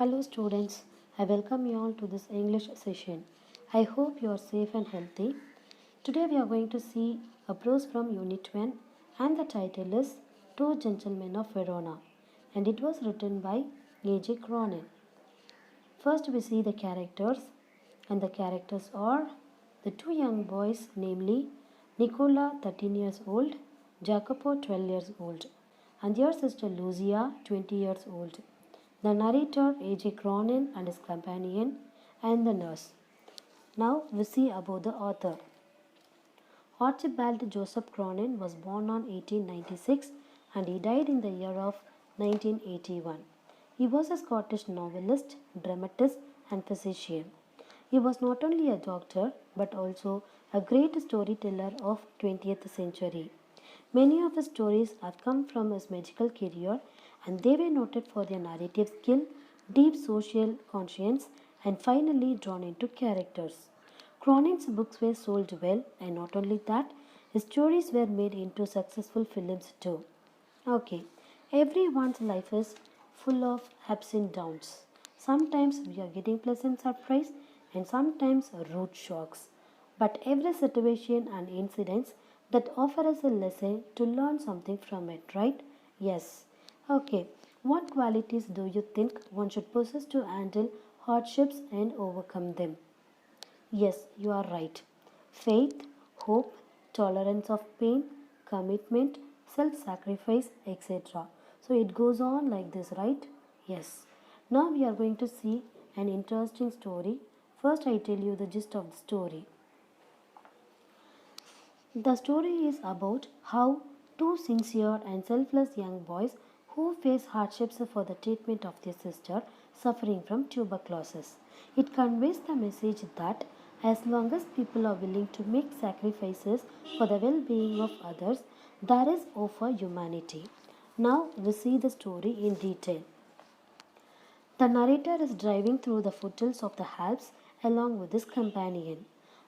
Hello students, I welcome you all to this English session. I hope you are safe and healthy. Today we are going to see a prose from Unit 1 and the title is Two Gentlemen of Verona and it was written by A.J. Cronin. First we see the characters and the characters are the two young boys namely Nicola 13 years old, Jacopo 12 years old and their sister Lucia 20 years old. The narrator A.J. Cronin and his companion and the nurse. Now we see about the author. Archibald Joseph Cronin was born on 1896 and he died in the year of 1981. He was a Scottish novelist, dramatist and physician. He was not only a doctor but also a great storyteller of 20th century. Many of his stories have come from his magical career and they were noted for their narrative skill, deep social conscience and finally drawn into characters. Cronin's books were sold well, and not only that, his stories were made into successful films too. Okay, everyone's life is full of ups and downs. Sometimes we are getting pleasant surprise and sometimes rude shocks. But every situation and incidents that offer us a lesson to learn something from it, right? Yes. Okay. What qualities do you think one should possess to handle hardships and overcome them? Yes, you are right. Faith, hope, tolerance of pain, commitment, self sacrifice, etc. So it goes on like this, right? Yes. Now we are going to see an interesting story. First, I tell you the gist of the story. The story is about how two sincere and selfless young boys who face hardships for the treatment of their sister suffering from tuberculosis. It conveys the message that as long as people are willing to make sacrifices for the well being of others, there is hope for humanity. Now we see the story in detail. The narrator is driving through the foothills of the Alps along with his companion.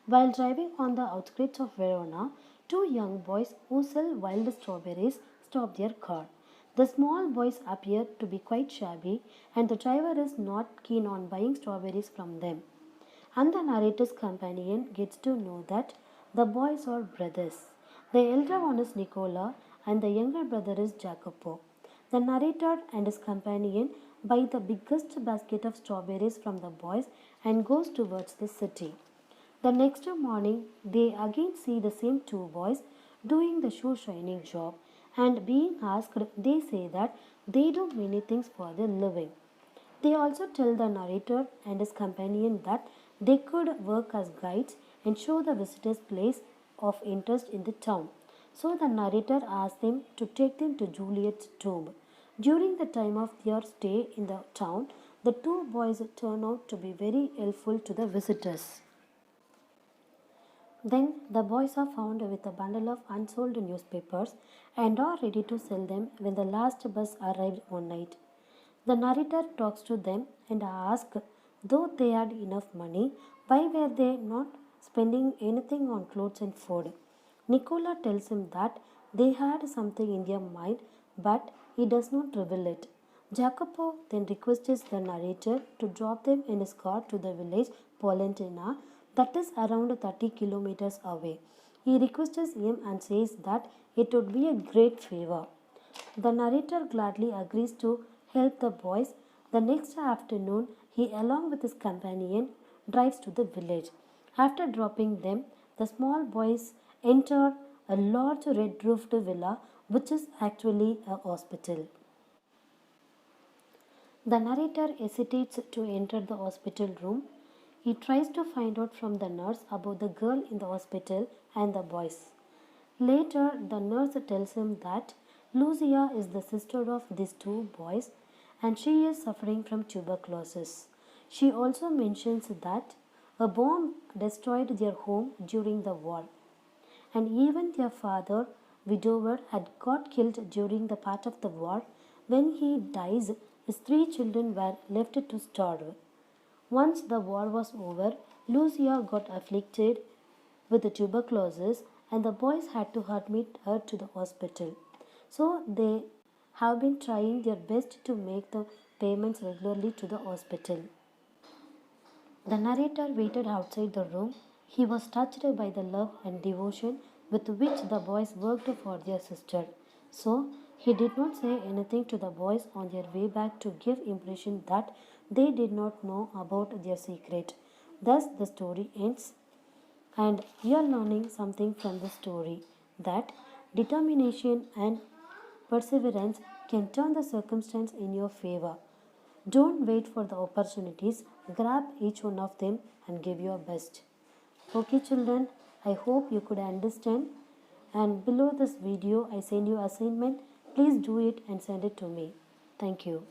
While driving on the outskirts of Verona, two young boys who sell wild strawberries stop their car. The small boys appear to be quite shabby, and the driver is not keen on buying strawberries from them. And the narrator's companion gets to know that the boys are brothers. The elder one is Nicola, and the younger brother is Jacopo. The narrator and his companion buy the biggest basket of strawberries from the boys and goes towards the city. The next morning, they again see the same two boys doing the shoe shining job, and being asked, they say that they do many things for their living. They also tell the narrator and his companion that they could work as guides and show the visitors place of interest in the town. So the narrator asks them to take them to Juliet's tomb. During the time of their stay in the town, the two boys turn out to be very helpful to the visitors. Then the boys are found with a bundle of unsold newspapers and are ready to sell them when the last bus arrived one night. The narrator talks to them and asks, though they had enough money, why were they not spending anything on clothes and food? Nicola tells him that they had something in their mind, but he does not reveal it. Jacopo then requests the narrator to drop them in his car to the village Polentina, that is around 30 kilometers away. He requests him and says that it would be a great favor. The narrator gladly agrees to help the boys. The next afternoon, he, along with his companion, drives to the village. After dropping them, the small boys enter a large red roofed villa, which is actually a hospital. The narrator hesitates to enter the hospital room. He tries to find out from the nurse about the girl in the hospital and the boys. Later, the nurse tells him that Lucia is the sister of these two boys and she is suffering from tuberculosis. She also mentions that a bomb destroyed their home during the war, and even their father, widower, had got killed during the part of the war. When he dies, his three children were left to starve. Once the war was over, Lucia got afflicted with the tuberculosis and the boys had to admit her to the hospital. So they have been trying their best to make the payments regularly to the hospital. The narrator waited outside the room. He was touched by the love and devotion with which the boys worked for their sister. So he did not say anything to the boys on their way back to give impression that they did not know about their secret. Thus the story ends, and we are learning something from the story, that determination and perseverance can turn the circumstance in your favor. Don't wait for the opportunities, grab each one of them and give your best. Okay, children, I hope you could understand. And below this video, I send you assignment. Please do it and send it to me. Thank you.